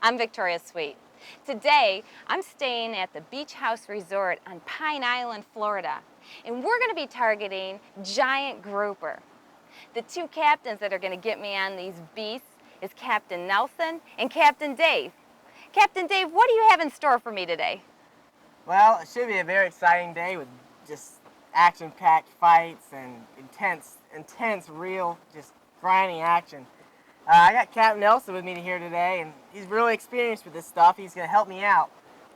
I'm Victoria Sweet. Today, I'm staying at the Beach House Resort on Pine Island, Florida, and we're going to be targeting giant grouper. The two captains that are going to get me on these beasts is Captain Nelson and Captain Dave. Captain Dave, what do you have in store for me today? Well, it should be a very exciting day with just action-packed fights and intense, real, just grinding action. I got Captain Nelson with me here today, and he's really experienced with this stuff. He's going to help me out.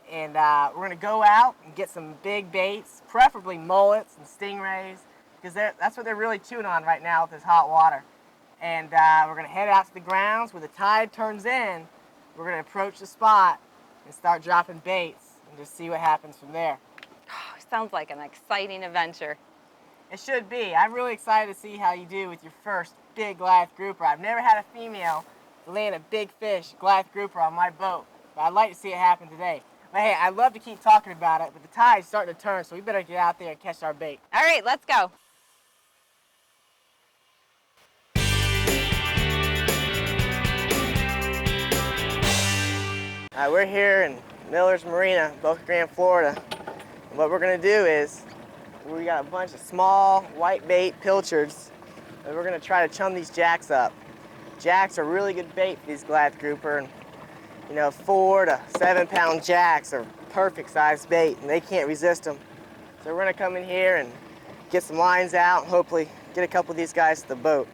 And we're going to go out and get some big baits, preferably mullets and stingrays, because that's what they're really chewing on right now with this hot water. And we're going to head out to the grounds where the tide turns in. We're going to approach the spot and start dropping baits and just see what happens from there. Oh, sounds like an exciting adventure. It should be. I'm really excited to see how you do with your first big Goliath grouper. I've never had a female land a big fish, Goliath grouper, on my boat, but I'd like to see it happen today. But hey, I'd love to keep talking about it, but the tide's starting to turn, so we better get out there and catch our bait. All right, let's go. We're here in Miller's Marina, Boca Grande, Florida. And what we're going to do is, we got a bunch of small white bait pilchards, and we're going to try to chum these jacks up. Jacks are really good bait for these Goliath grouper, and 4 to 7 pound jacks are perfect size bait, and they can't resist them. So we're going to come in here and get some lines out, and hopefully get a couple of these guys to the boat.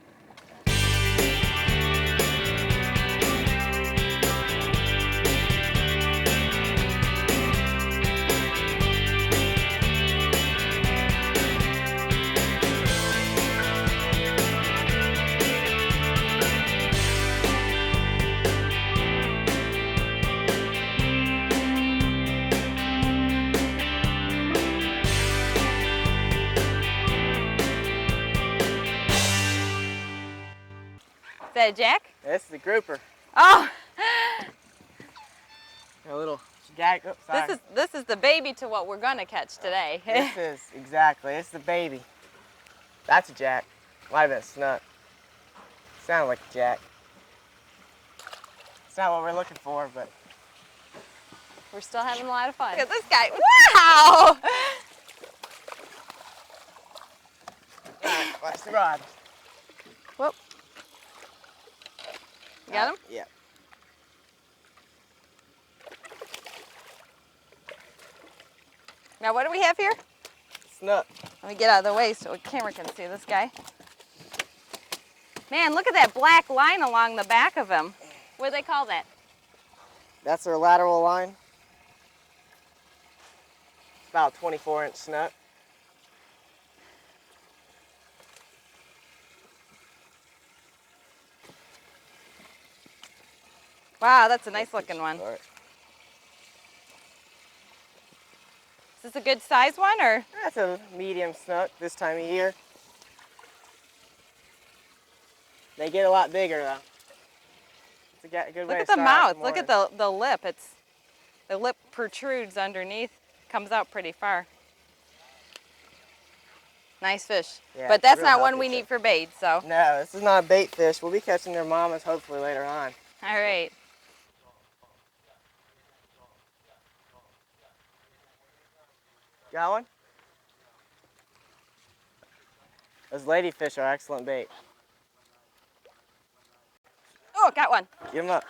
Is that a jack? This is a grouper. Oh! A little jack. Oh, sorry. This is the baby to what we're gonna catch today. This is the baby. That's a jack. Might have been a snook. Sounded like a jack. It's not what we're looking for, but We're still having a lot of fun. Look at this guy. Wow! Alright, watch the rod. Whoop. You got him? Yeah. Now what do we have here? Snook. Let me get out of the way so the camera can see this guy. Man, look at that black line along the back of him. What do they call that? That's our lateral line. It's about a 24-inch snook. Wow, that's a nice looking one. Start. Is this a good size one or? That's a medium snook this time of year. They get a lot bigger though. It's a good way Look at to the start mouth. out Look at the lip. The lip protrudes underneath. Comes out pretty far. Nice fish. Yeah, but it's that's real not one healthy we fish. need for bait, so. No, this is not a bait fish. We'll be catching their mamas hopefully later on. All right. Got one? Those ladyfish are excellent bait. Oh, got one. Get them up.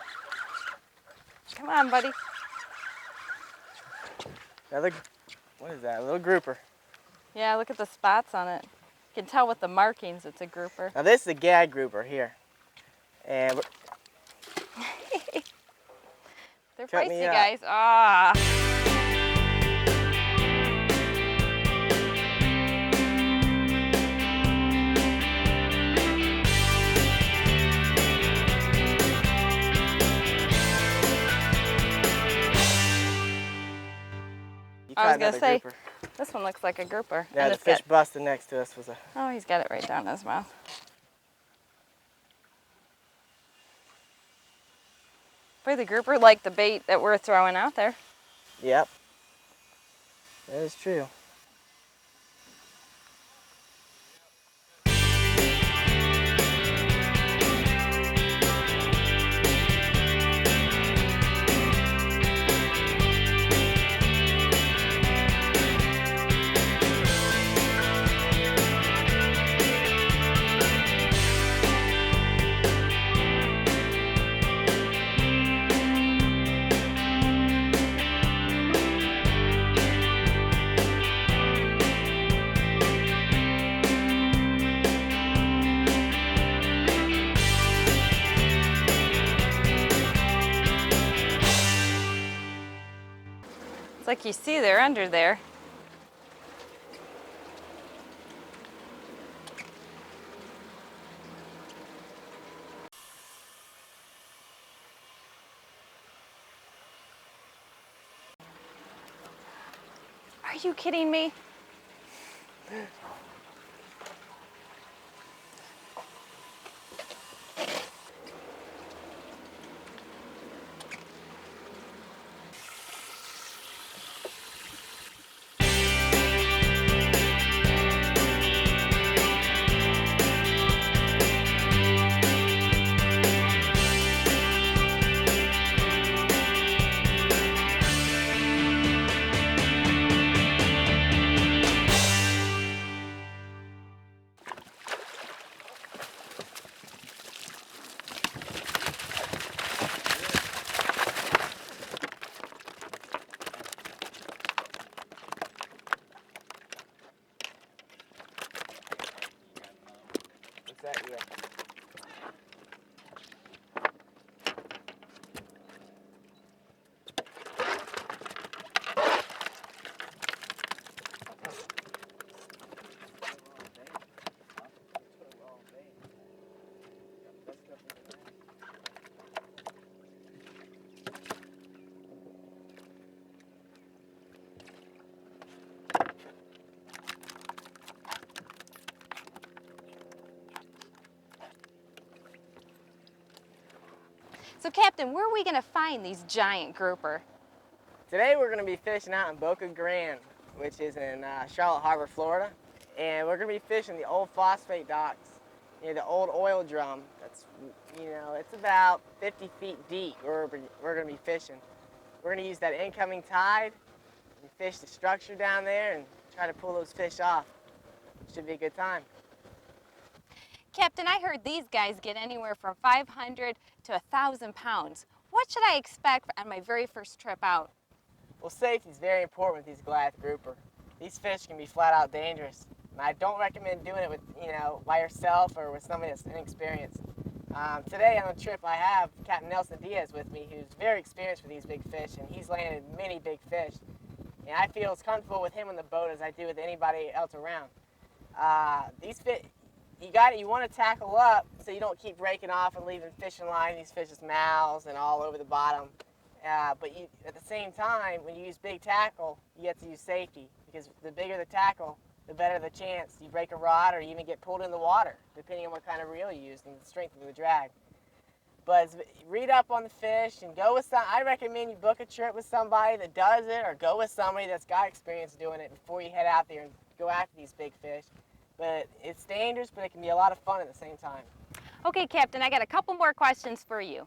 Come on, buddy. Another, what is that? A little grouper. Yeah, look at the spots on it. You can tell with the markings it's a grouper. Now this is a gag grouper here. And They're Cut me feisty, up. guys. Ah. you I caught was gonna another say, grouper. this one looks like a grouper. Yeah, And the it's fish got- busted next to us was a. Oh, he's got it right down in his mouth. Boy, the grouper like the bait that we're throwing out there. Yep. That is true. like you see they're under there. Are you kidding me? What's that? Yeah. So Captain, where are we gonna find these giant grouper? Today we're going to be fishing out in Boca Grande, which is in Charlotte Harbor, Florida. And we're going to be fishing the old phosphate docks, near the old oil drum. That's, it's about 50 feet deep where we're going to be fishing. We're going to use that incoming tide and fish the structure down there and try to pull those fish off. Should be a good time. Captain, I heard these guys get anywhere from 500 to 1,000 pounds. What should I expect on my very first trip out? Well, safety is very important with these Goliath grouper. These fish can be flat out dangerous. And I don't recommend doing it with, by yourself or with somebody that's inexperienced. Today on the trip I have Captain Nelson Diaz with me, who's very experienced with these big fish, and he's landed many big fish. And I feel as comfortable with him on the boat as I do with anybody else around. These fish, you want to tackle up so you don't keep breaking off and leaving fishing line, these fish's mouths and all over the bottom. But at the same time, when you use big tackle, you have to use safety, because the bigger the tackle, the better the chance you break a rod or you even get pulled in the water, depending on what kind of reel you use and the strength of the drag. But read up on the fish and go with I recommend you book a trip with somebody that does it, or go with somebody that's got experience doing it before you head out there and go after these big fish. But it's dangerous, but it can be a lot of fun at the same time. Okay, Captain, I got a couple more questions for you.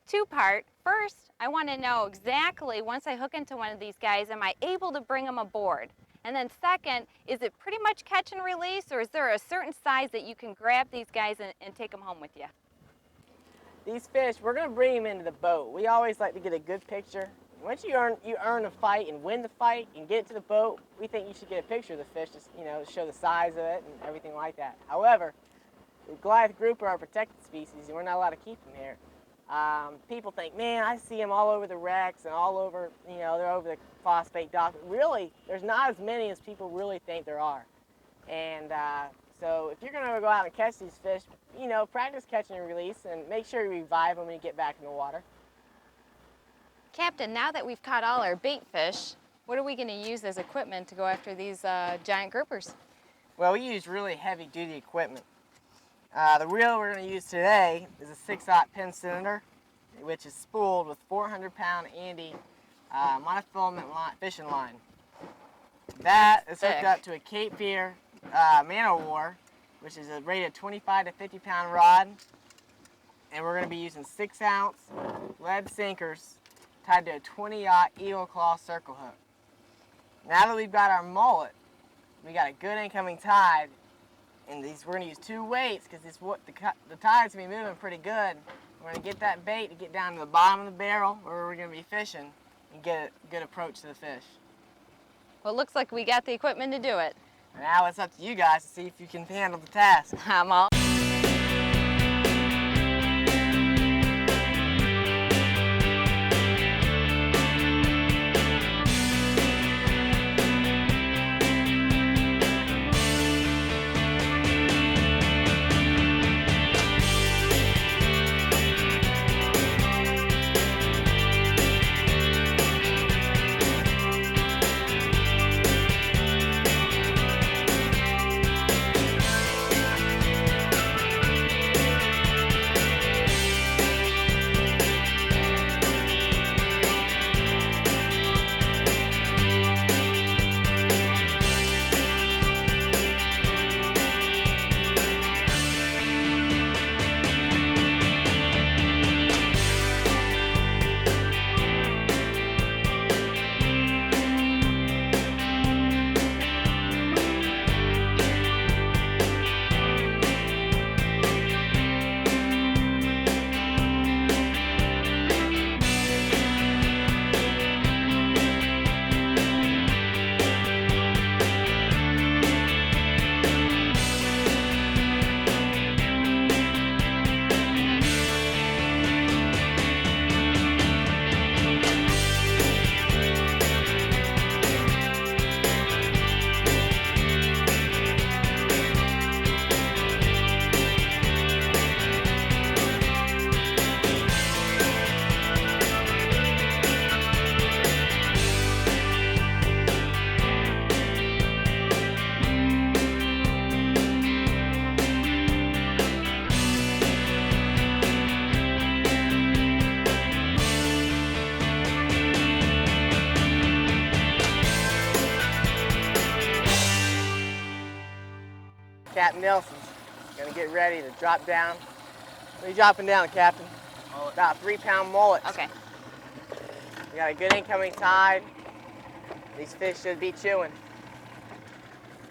Two-part. First, I want to know exactly, once I hook into one of these guys, am I able to bring them aboard? And then second, is it pretty much catch and release, or is there a certain size that you can grab these guys and take them home with you? These fish, we're going to bring them into the boat. We always like to get a good picture. Once you earn a fight and win the fight and get it to the boat, we think you should get a picture of the fish, just, to show the size of it and everything like that. However, the Goliath grouper are a protected species, and we're not allowed to keep them here. People think, man, I see them all over the wrecks and all over, they're over the phosphate dock. Really, there's not as many as people really think there are. And so if you're going to go out and catch these fish, practice catching and release, and make sure you revive them when you get back in the water. Captain, now that we've caught all our bait fish, what are we going to use as equipment to go after these giant groupers? Well, we use really heavy-duty equipment. The reel we're going to use today is a 6/0 pin cylinder, which is spooled with 400-pound Andy monofilament fishing line. That is hooked up to a Cape Fear man-o-war, which is a rated 25 to 50-pound rod, and we're going to be using 6-ounce lead sinkers tied to a 20-aught Eagle Claw circle hook. Now that we've got our mullet, we got a good incoming tide, and we're going to use 2 weights because the tide's going to be moving pretty good. We're going to get that bait to get down to the bottom of the barrel where we're going to be fishing and get a good approach to the fish. Well, it looks like we got the equipment to do it. Now it's up to you guys to see if you can handle the task. I'm all Captain Nelson's gonna get ready to drop down. What are you dropping down, Captain? Mullet. About 3-pound mullet. Okay. We got a good incoming tide. These fish should be chewing.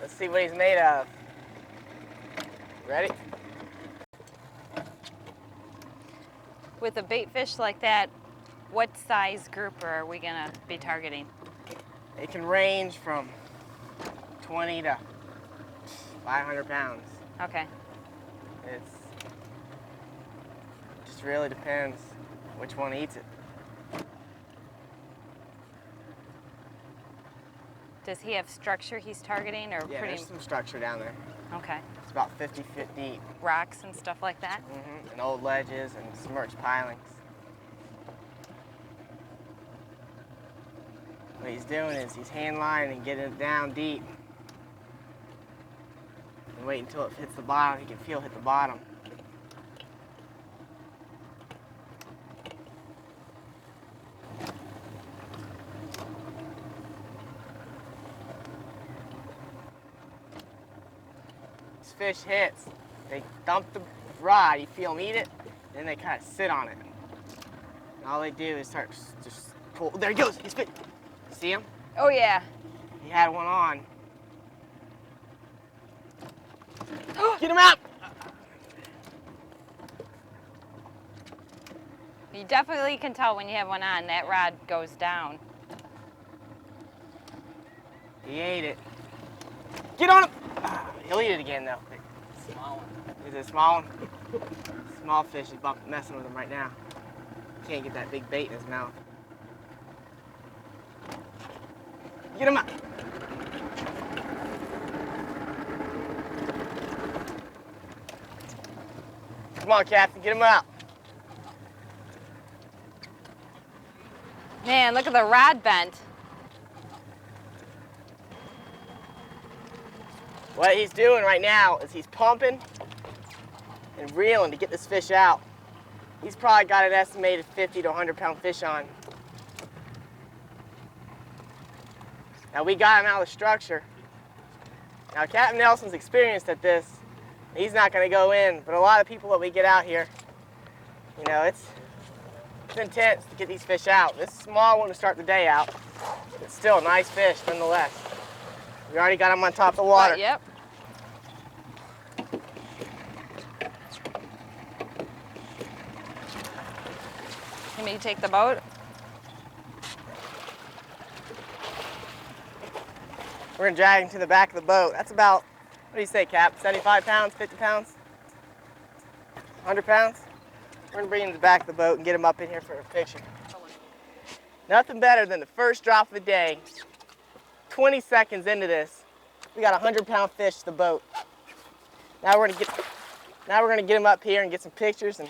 Let's see what he's made of. Ready? With a bait fish like that, what size grouper are we gonna be targeting? It can range from 20 to 500 pounds. Okay. It just really depends which one eats it. Does he have structure he's targeting, or Yeah, pretty there's some structure down there. okay? It's about 50 feet deep. Rocks and stuff like that. And old ledges and submerged pilings. What he's doing is he's hand lining and getting it down deep. And wait until it hits the bottom. He can feel it hit the bottom. This fish hits. They dump the rod. You feel them eat it, then they kind of sit on it. And all they do is start just pull. There he goes. He's fit. See him? Oh yeah. He had one on. Get him out! You definitely can tell when you have one on. That rod goes down. He ate it. Get on him! He'll eat it again though. Small one. Is it a small one? Small fish is messing with him right now. Can't get that big bait in his mouth. Get him out! Come on, Captain, get him out. Man, look at the rod bent. What he's doing right now is he's pumping and reeling to get this fish out. He's probably got an estimated 50 to 100 pound fish on. Now we got him out of the structure. Now Captain Nelson's experienced at this. He's not going to go in, but a lot of people that we get out here, you know, it's intense to get these fish out. This is a small one to start the day out. It's still a nice fish nonetheless. We already got him on top of the water. Yep. You mean you take the boat? We're going to drag him to the back of the boat. That's about, what do you say, Cap? 75 pounds, 50 pounds? 100 pounds? We're going to bring him to the back of the boat and get him up in here for a picture. Nothing better than the first drop of the day. 20 seconds into this, we got a 100-pound fish to the boat. Now we're going to get him up here and get some pictures. And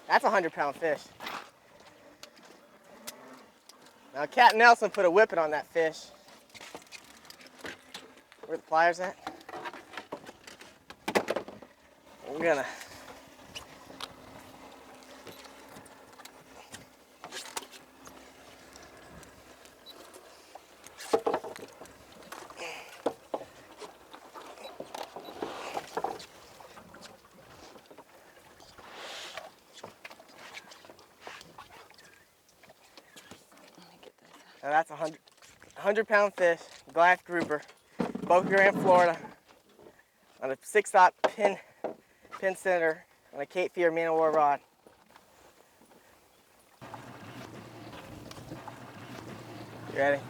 that's a 100-pound fish. Now Captain Nelson put a whippet on that fish. Where the pliers at? We're gonna Now that's a 100-pound fish, Goliath grouper, Boca Grande, Florida, on a 6/0 pin center on a Cape Fear man o' war rod. You ready?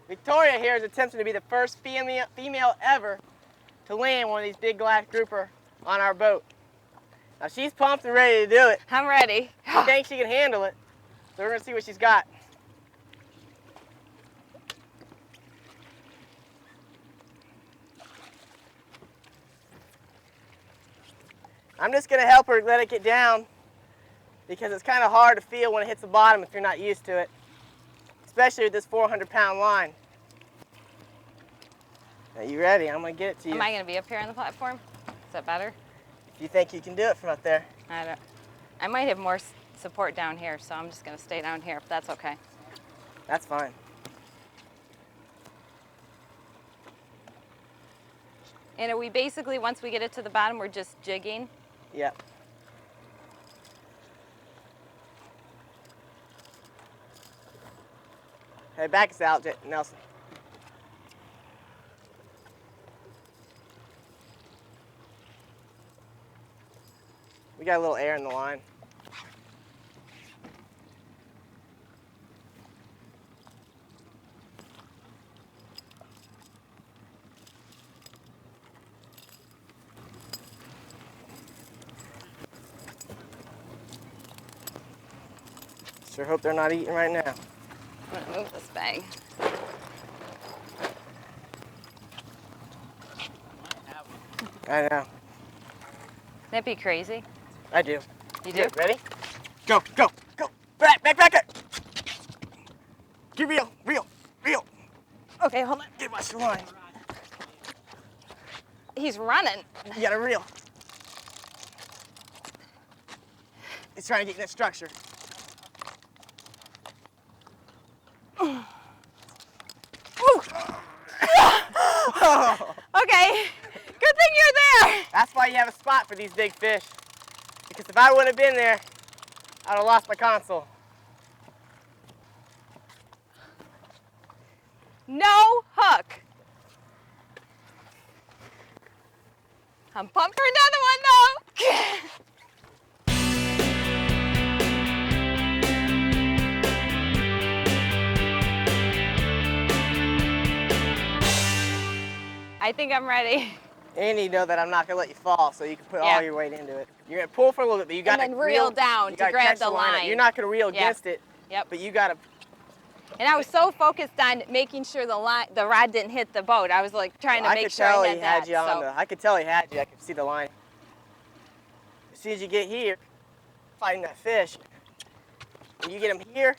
Victoria here is attempting to be the first female ever to land one of these big Goliath grouper on our boat. Now she's pumped and ready to do it. I'm ready. She thinks she can handle it, so we're gonna see what she's got. I'm just gonna help her let it get down because it's kind of hard to feel when it hits the bottom if you're not used to it, especially with this 400-pound line. Are you ready? I'm gonna get it to you. Am I gonna be up here on the platform? Is that better? If you think you can do it from up there. I might have more support down here, so I'm just gonna stay down here if that's okay. That's fine. And are we basically, once we get it to the bottom, we're just jigging? Yep. Hey, back us out, Nelson. We got a little air in the line. Sure hope they're not eating right now. I'm gonna move this bag. I know. That'd be crazy. I do. You do? Ready? Go, go, go. Back, back, back. Get reel, reel, reel. Okay, hold on. Get watch the line. He's running. You gotta reel. He's trying to get in that structure. Okay, good thing you're there. That's why you have a spot for these big fish. Because if I wouldn't have been there, I'd have lost my console. No hook. I'm pumped for another one though. I think I'm ready. And you know that I'm not gonna let you fall, so you can put Yeah. all your weight into it. You're gonna pull for a little bit, but you gotta then reel down you to gotta grab catch the up. line. You're not gonna reel Yeah. against it, Yep. but you gotta. And I was so focused on making sure the rod didn't hit the boat. I was like trying to I make could sure tell I he had had that. you on the. I could tell he had you. I could see the line. As soon as you get here, fighting that fish, and you get him here,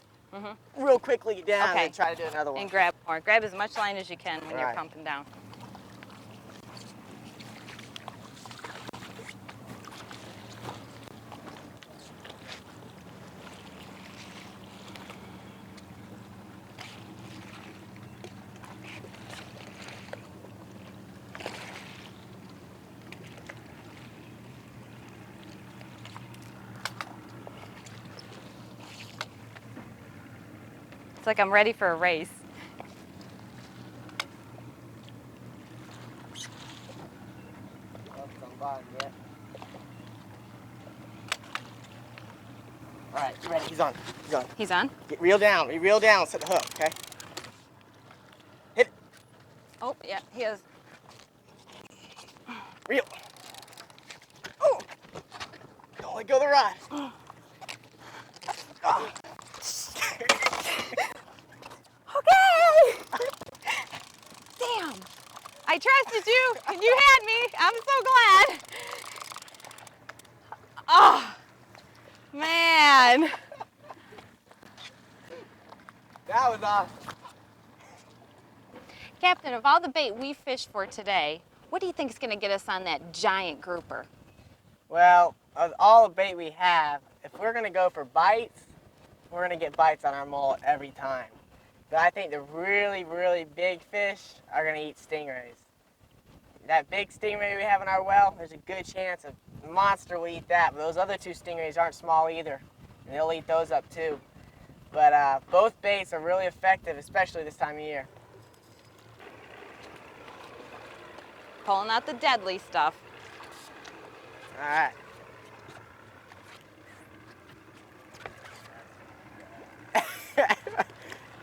real quickly get down Okay. and try to do another one. And grab more. Grab as much line as you can when you're Right. pumping down. It's like I'm ready for a race. All right, you ready? He's on. He's on. He's on? Get reel down. Reel down. Set the hook. Okay. Hit it. Oh, yeah, he is. Reel. Oh! Don't let go of the rod. Oh. Okay! Damn. I trusted you, and you had me. I'm so glad. Oh, man. That was awesome. Captain, of all the bait we fished for today, what do you think is going to get us on that giant grouper? Well, of all the bait we have, if we're gonna go for bites, we're gonna get bites on our mullet every time. But I think the really, really big fish are gonna eat stingrays. That big stingray we have in our well, there's a good chance a monster will eat that. But those other two stingrays aren't small either, and they'll eat those up too. But both baits are really effective, especially this time of year. Pulling out the deadly stuff. All right.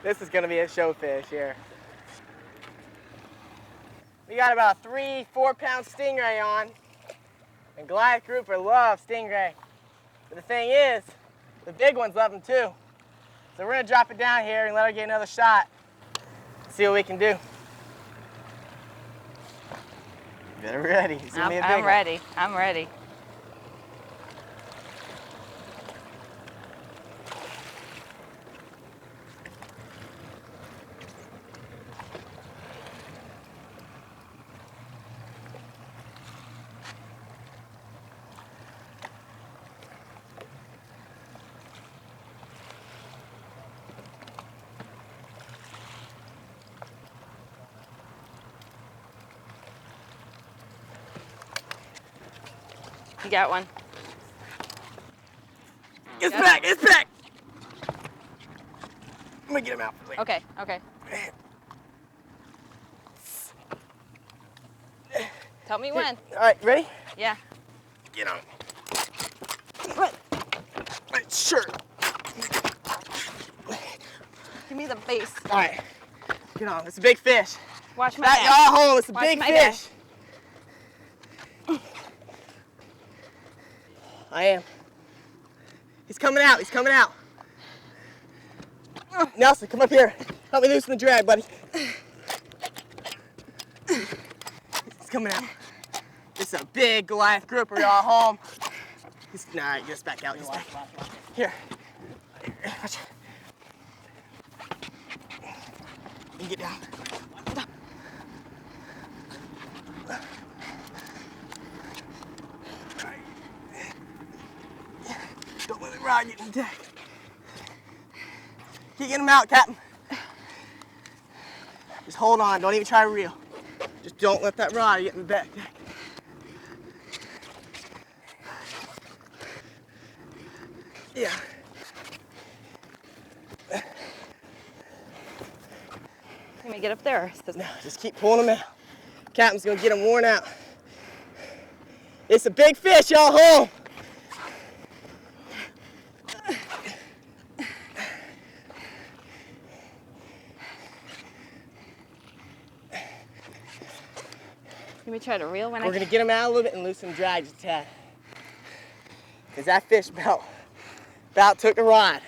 This is gonna be a show fish here. We got about a 3-4 pound stingray on, and Goliath grouper love stingray. But the thing is, the big ones love them too. So we're gonna drop it down here and let her get another shot. See what we can do. Get her ready. It's gonna be a big I'm one. ready. I'm ready. You got one. It's back, it's back! I'm gonna get him out. Wait. Okay, okay. Tell me when. All right, ready? Yeah. Get on. Right, sure. Give me the base. All right, get on. It's a big fish. Watch my Back back. y'all home. It's a Watch big my fish. I am. He's coming out. He's coming out. Nelson, come up here. Help me loosen the drag, buddy. He's coming out. This is a big Goliath grouper, y'all home. All right, get us back out. Get us back. Here. Watch. You get down. Don't let it ride, get in the deck. Keep getting him out, Captain. Just hold on, don't even try to reel. Just don't let that rod get in the back deck. Yeah. Let me get up there. No, just keep pulling him out. Captain's gonna get him worn out. It's a big fish, y'all home. Let me try to reel when We're gonna get him out a little bit and loosen the drag just a tad. Cause that fish about took the rod.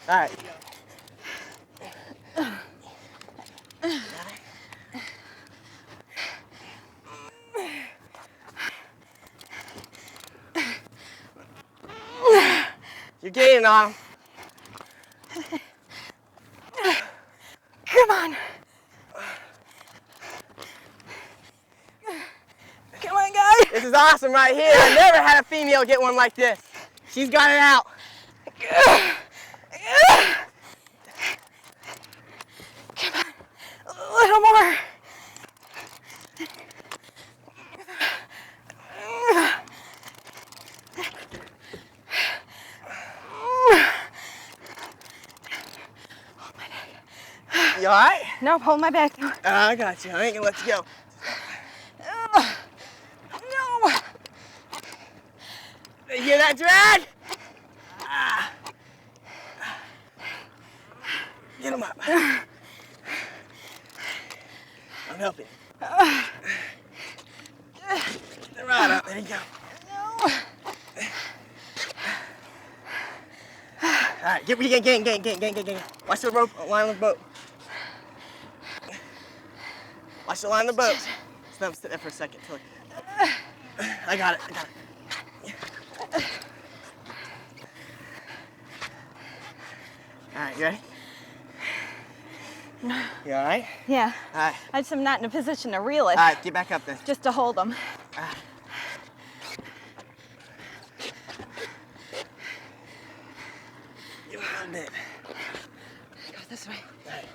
All right. You're gaining on him. Come on. Come on, guys. This is awesome right here. I never had a female get one like this. She's got it out. Come on. A little more. You all right? Nope, hold my back. I got you. I ain't gonna let you go. No. You hear that drag? Ah. Get him up. I'm helping. Get the rod up. There you go. All right, gang. Watch the rope, line of the boat. Watch the line of the boat. Just let him sit there for a second. I got it. All right, you ready? You all right? Yeah. All right. I just am not in a position to reel it. All right, get back up then. Just to hold them. Give it a little bit. Go this way. All right.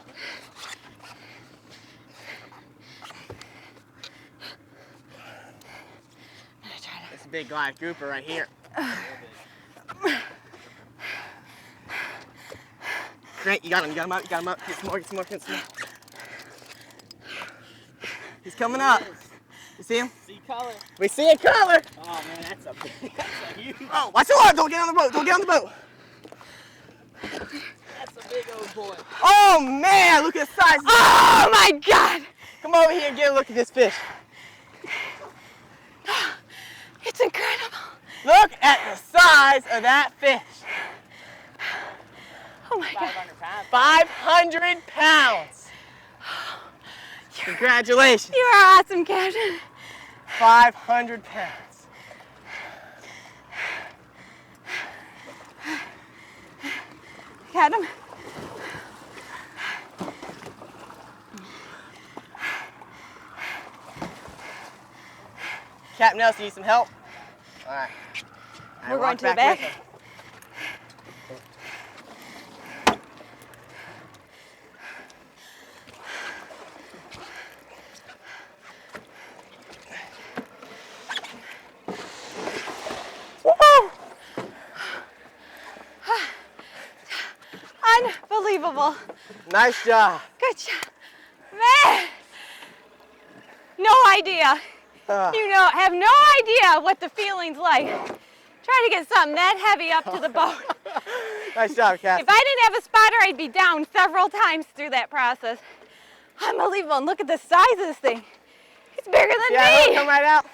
I'm gonna try to. It's a big Goliath grouper right here. Great, you got him up. Get some more. He's coming up. You see him? See color. We see a color. Oh man, that's a huge. Oh, watch the line. Don't get on the boat. That's a big old boy. Oh man, look at the size. Oh my God! Come over here and get a look at this fish. It's incredible. Look at the size of that fish. Oh my God. 500 pounds. 500 pounds. Congratulations. You are awesome, Captain. 500 pounds. Got him. Captain Nelson, need some help? All right. We're going walk to the with back. him. Woo! Unbelievable. Nice job. Good job. Man, no idea. You know, have no idea what the feeling's like. Trying to get something that heavy up to the boat. Nice job, Captain. If I didn't have a spotter, I'd be down several times through that process. Unbelievable. And look at the size of this thing. It's bigger than Yeah, me. come right out.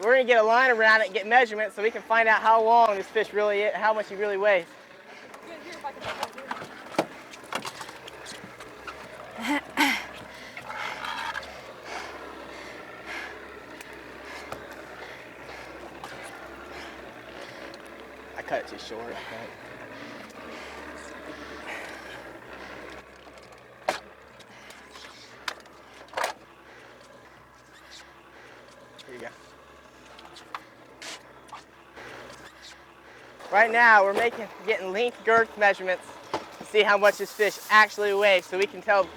We're gonna get a line around it and get measurements so we can find out how long this fish really is, how much he really weighs. I cut it too short. I think. Here you go. Right now, we're getting length girth measurements to see how much this fish actually weighs, so we can tell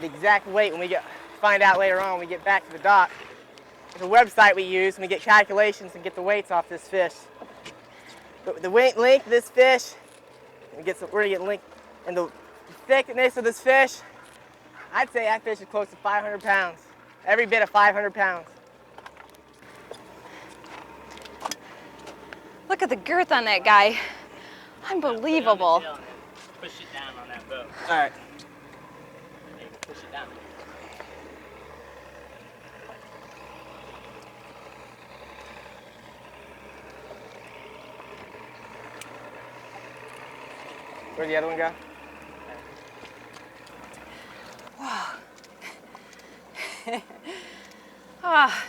the exact weight when we find out later on when we get back to the dock. There's a website we use and we get calculations and get the weights off this fish. But the weight length of this fish, we're gonna get length, and the thickness of this fish, I'd say that fish is close to 500 pounds. Every bit of 500 pounds. Look at the girth on that guy. Unbelievable. Push it down on that boat. All right. Hey, push it down. Where'd the other one go? Ah.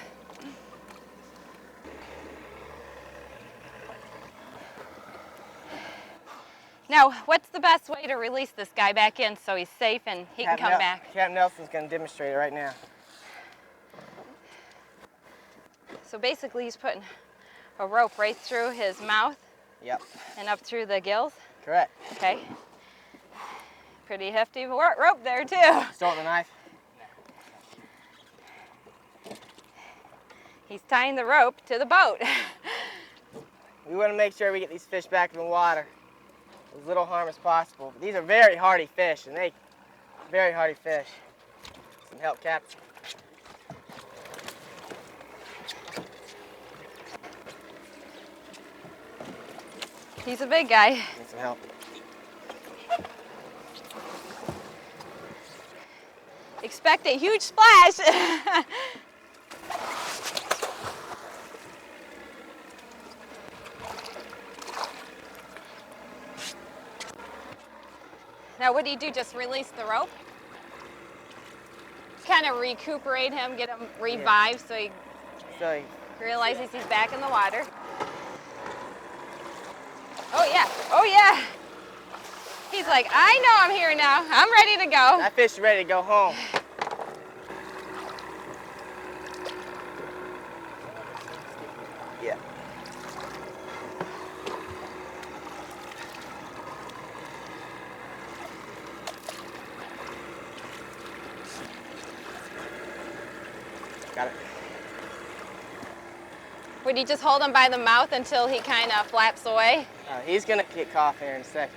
Now, what's the best way to release this guy back in so he's safe and he can come back? Captain Nelson's gonna demonstrate it right now. So basically he's putting a rope right through his mouth Yep. and up through the gills. Correct. Okay. Pretty hefty rope there too. Start the knife. He's tying the rope to the boat. We want to make sure we get these fish back in the water as little harm as possible. These are very hardy fish, and very hardy fish. Some help, Captain. He's a big guy. Need some help. Expect a huge splash. Now, what do you do? Just release the rope? Kind of recuperate him, get him revived so he So realizes he's back in the water. Oh, yeah. Oh, yeah. He's like, I know I'm here now. I'm ready to go. that fish is ready to go home. Yeah. Got it. Would you just hold him by the mouth until he kind of flaps away? He's gonna get caught here in a second.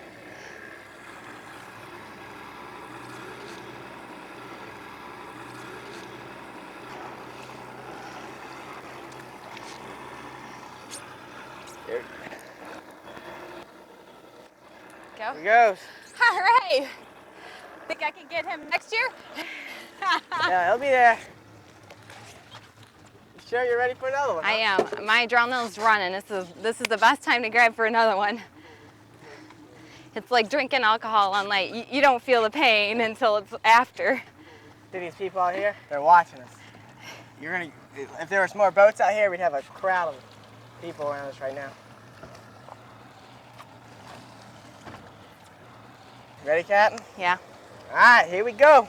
There Go. he goes. All right. Think I can get him next year? Yeah, he'll be there. You sure you're ready for another one? I am. My adrenaline's running. This is the best time to grab for another one. It's like drinking alcohol on light. You don't feel the pain until it's after. See these people out here? They're watching us. If there was more boats out here, we'd have a crowd of people around us right now. Ready, Captain? Yeah. All right, here we go.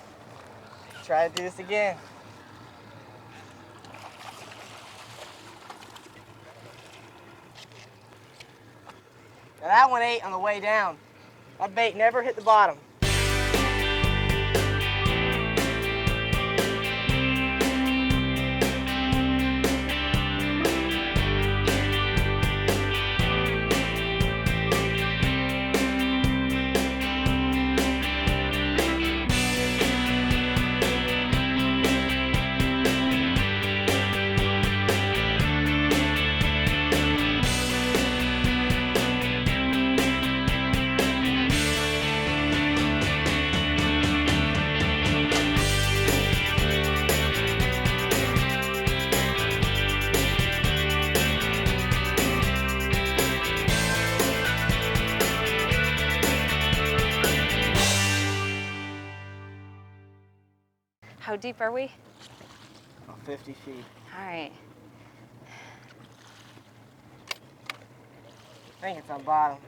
Try to do this again. Now that one ate on the way down. That bait never hit the bottom. How deep are we? About 50 feet. All right. I think it's on bottom.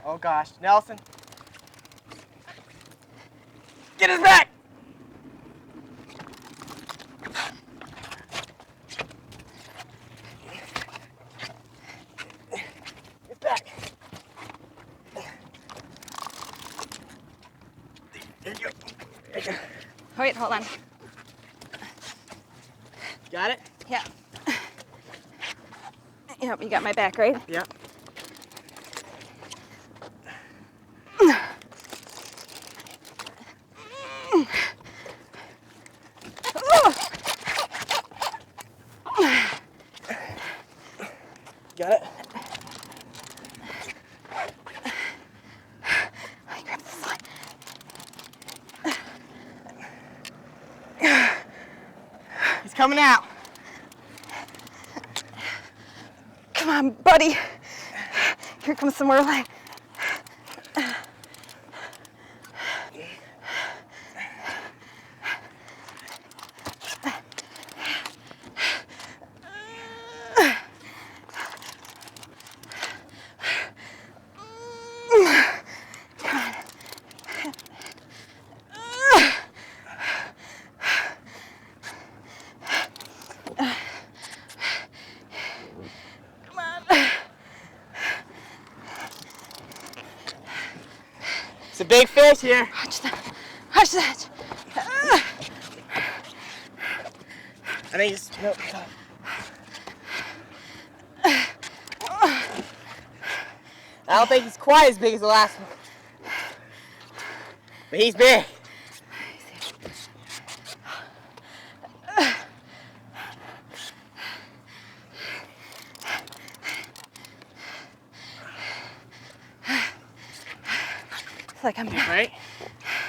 Oh gosh, Nelson. Get his back! Get back. There you go. There you go. Wait, hold on. Got it? Yeah. Yep, you got my back, right? Yep. Got it? I grab this line. He's coming out. Come on, buddy. Here comes some more line. It's a big fish here. Watch that. Watch that. I think it's no. I don't think he's quite as big as the last one, but he's big. It's like I'm Right?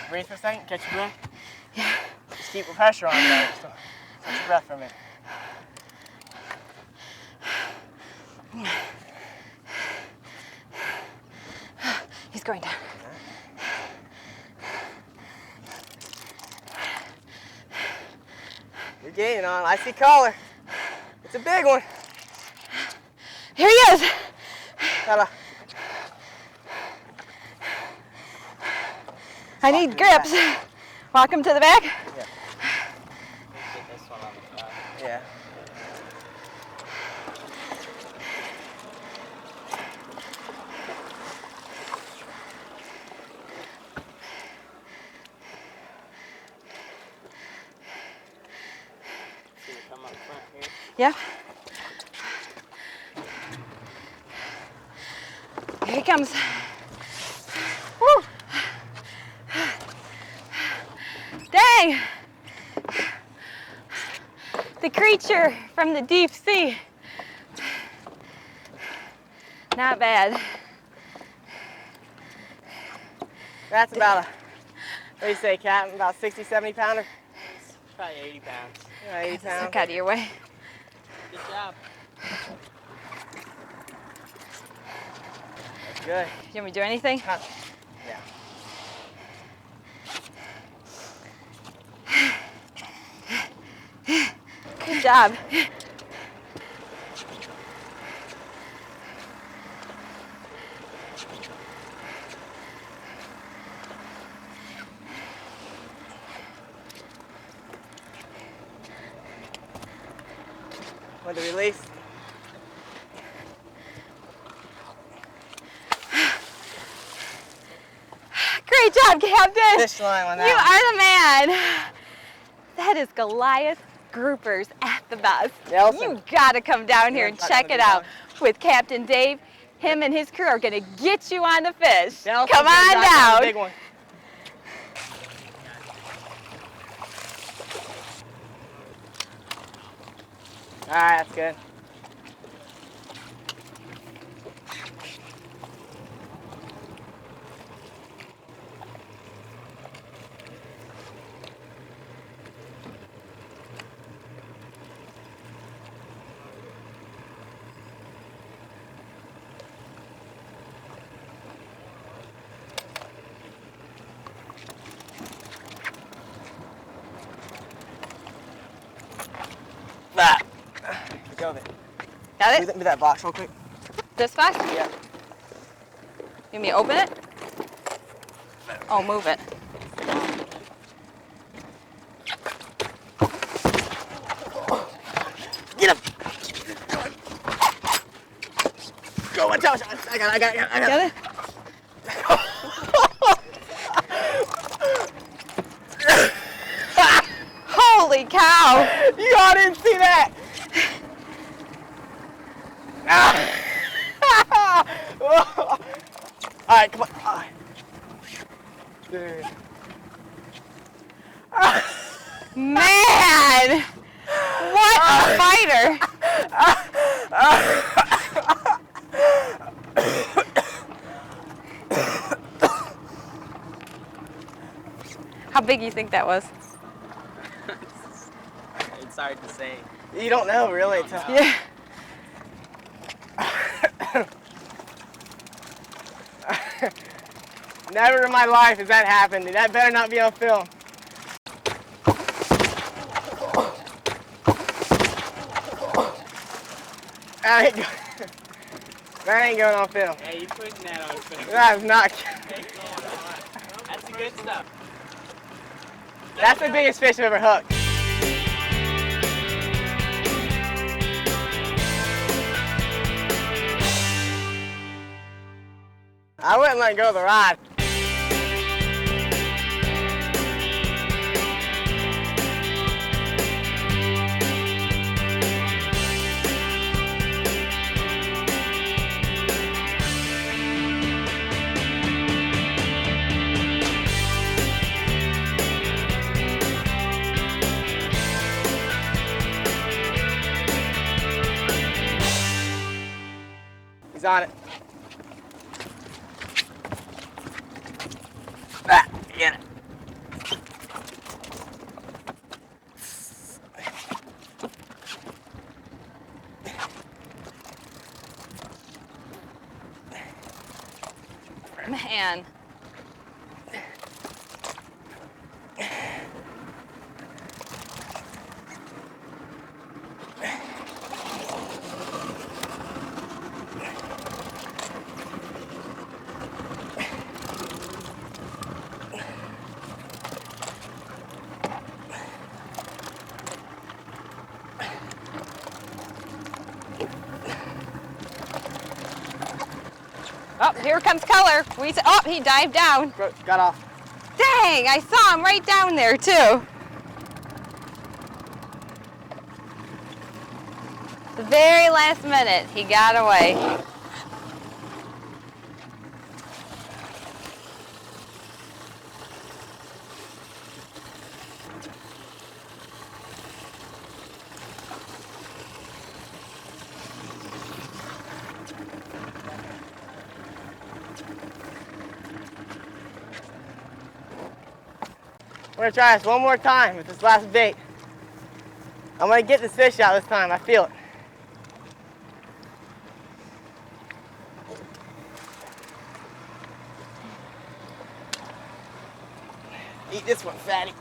Breathe for a second. Catch your breath. Yeah. Just keep the pressure on there. Just don't catch your breath for a minute. He's going down. You're gaining on. I see color. It's a big one. Here he is. Gotta I need grips. Walk him to the back. Yeah. Get this one on the top. Yeah. See it come up front here. Yep. Here he comes. Woo. Dang! The creature from the deep sea. Not bad. That's about a, what do you say, Captain? About 60, 70 pounder? It's probably 80 pounds. Yeah, 80 pounds. Suck out of your way. Good job. That's good. You want me to do anything? Huh. Yeah. Good job. with the release. Great job, Captain. Fish line on You that. are the man. That is Goliath groupers at the best. Nelson. You gotta come down here Yeah, and I'm check gonna it be out down. with Captain Dave. Him and his crew are gonna get you on the fish. Nelson's Come gonna on dive down the down. big one. All right, that's good. That. Go there. Got it? Move that box real quick. This box? Yeah. You want me to open it? Oh, move it. Get him! Go, watch out! I got it. Got it? Holy cow! You all didn't see that! Alright, come on. Dude. Man! What a fighter! How big do you think that was? It's hard to say. You don't know, really. It's Yeah. Never in my life has that happened. That better not be on film. That ain't going on film. Yeah, you putting that on film. That is not. That's the good stuff. That's the biggest fish I've ever hooked. I wouldn't let go of the rod. He's on it. Ah, get it. Man. Oh, here comes color. Oh, he dived down. Got off. Dang, I saw him right down there too. The very last minute, he got away. We're gonna try this one more time with this last bait. I'm gonna get this fish out this time. I feel it. Eat this one, fatty.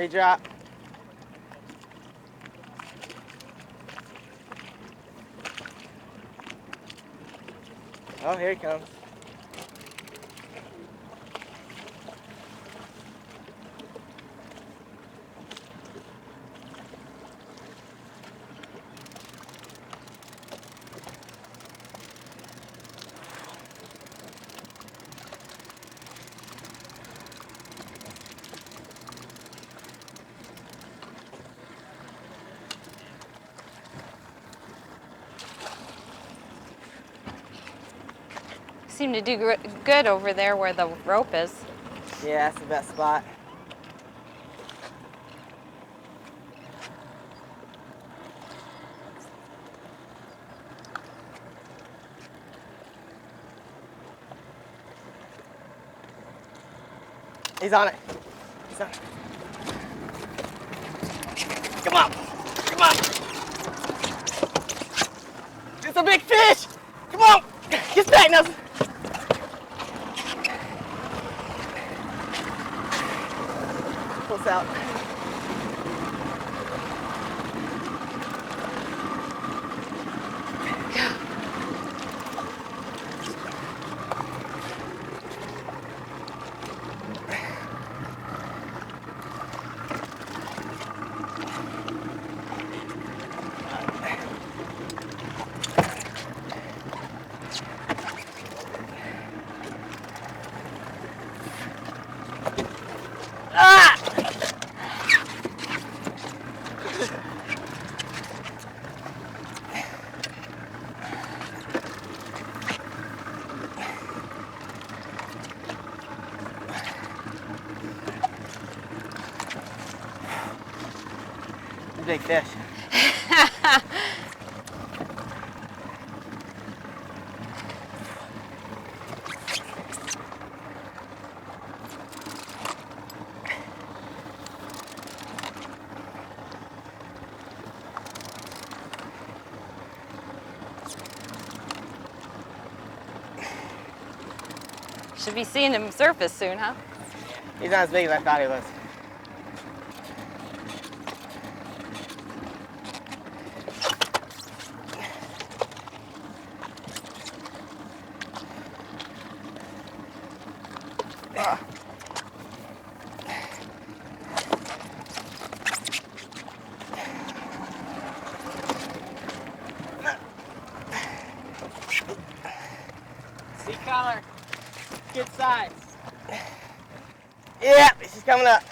Redrop. Oh, here he comes. Seem to do good over there where the rope is. Yeah, that's the best spot. He's on it. He's on it. Come on. Come on. It's a big fish. Come on. Get back, Nelson. Pull us out. Ah! Big fish. Should be seeing him surface soon, huh? He's not as big as I thought he was. See color. Good size. Yeah, she's coming up.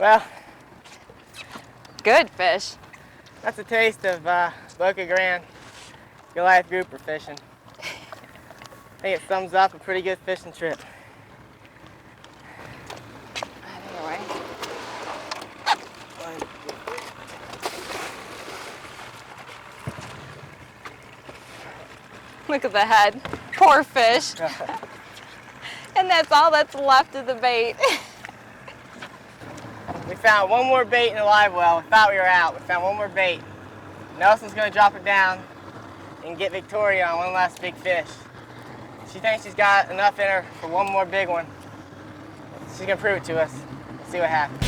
Well, Good fish. that's a taste of Boca Grande Goliath grouper fishing. I think it sums up a pretty good fishing trip. Anyway. Look at the head. Poor fish. And that's all that's left of the bait. We found one more bait in the live well. We thought we were out. We found one more bait. Nelson's going to drop it down and get Victoria on one last big fish. She thinks she's got enough in her for one more big one. She's going to prove it to us. See what happens.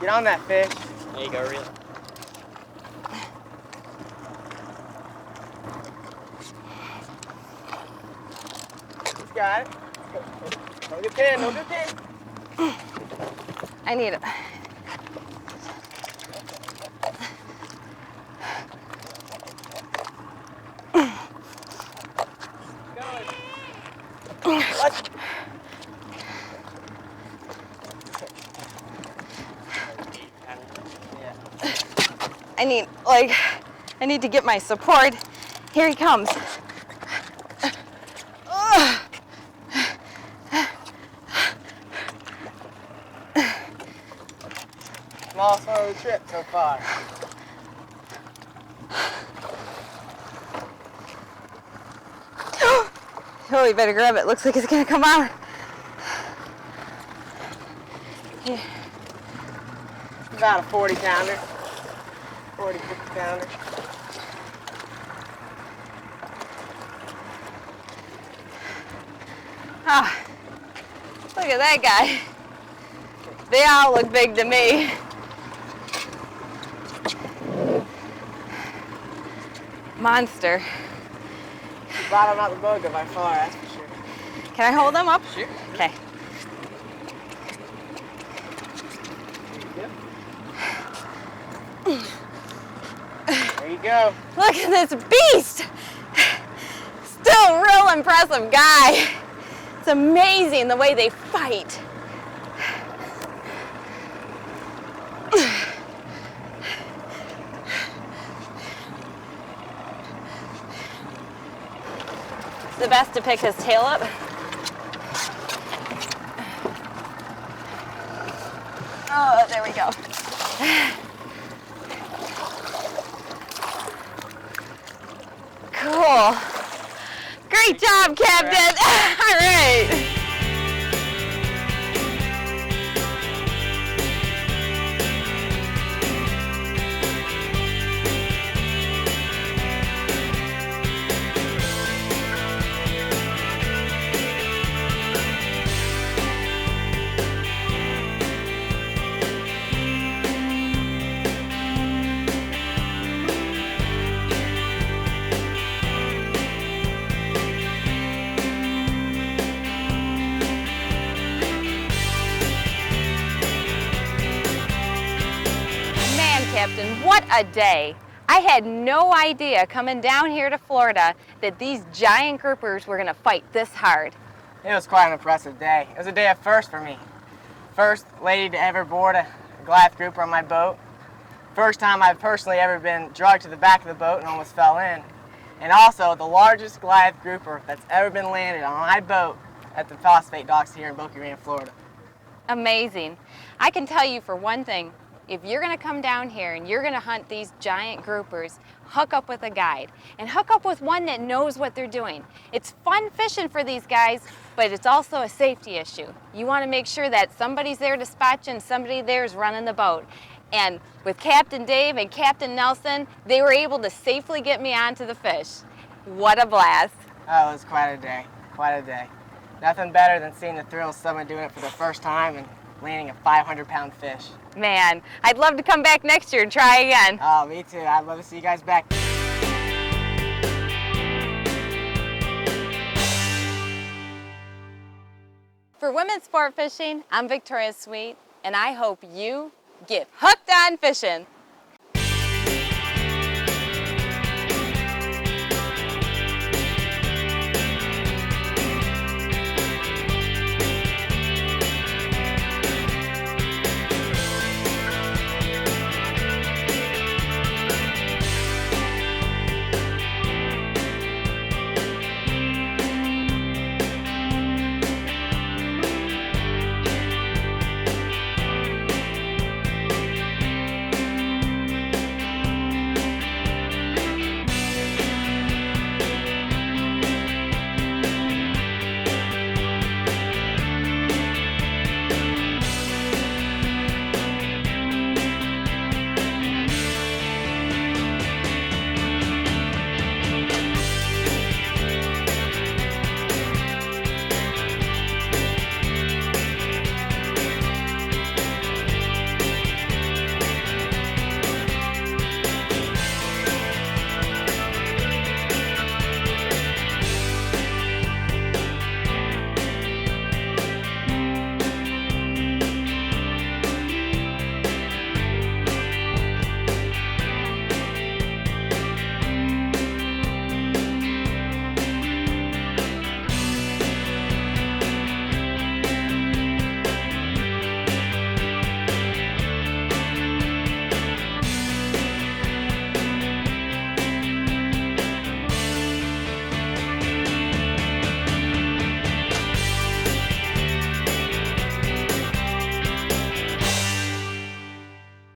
Get on that fish. There you go, reel. He's got it. No good pin, no good pin. I need it. Let's... I need to get my support. Here he comes. Ugh. Smallest one of the trip so far. Oh, you better grab it. Looks like it's gonna come out. Yeah. About a 40 pounder. 40, 50 pounder. Ah, look at that guy. They all look big to me. Monster. The bottom out the boat by far, that's for sure. Can I hold them up? Sure. Okay. There you go. Look at this beast. Still a real impressive guy. It's amazing the way they fight. It's the best to pick his tail up. Oh, there we go. Cool. Great job, Captain. All right. Captain, what a day. I had no idea coming down here to Florida that these giant groupers were gonna fight this hard. It was quite an impressive day. It was a day of first for me. First lady to ever board a Goliath grouper on my boat. First time I've personally ever been dragged to the back of the boat and almost fell in. And also the largest Goliath grouper that's ever been landed on my boat at the phosphate docks here in Boca Raton, Florida. Amazing. I can tell you for one thing, if you're gonna come down here and you're gonna hunt these giant groupers, hook up with a guide and hook up with one that knows what they're doing. It's fun fishing for these guys, but it's also a safety issue. You wanna make sure that somebody's there to spot you and somebody there is running the boat. And with Captain Dave and Captain Nelson, they were able to safely get me onto the fish. What a blast. Oh, it was quite a day, quite a day. Nothing better than seeing the thrill of someone doing it for the first time and landing a 500-pound fish. Man, I'd love to come back next year and try again. Oh, me too. I'd love to see you guys back. For Women's Sport Fishing, I'm Victoria Sweet, and I hope you get hooked on fishing.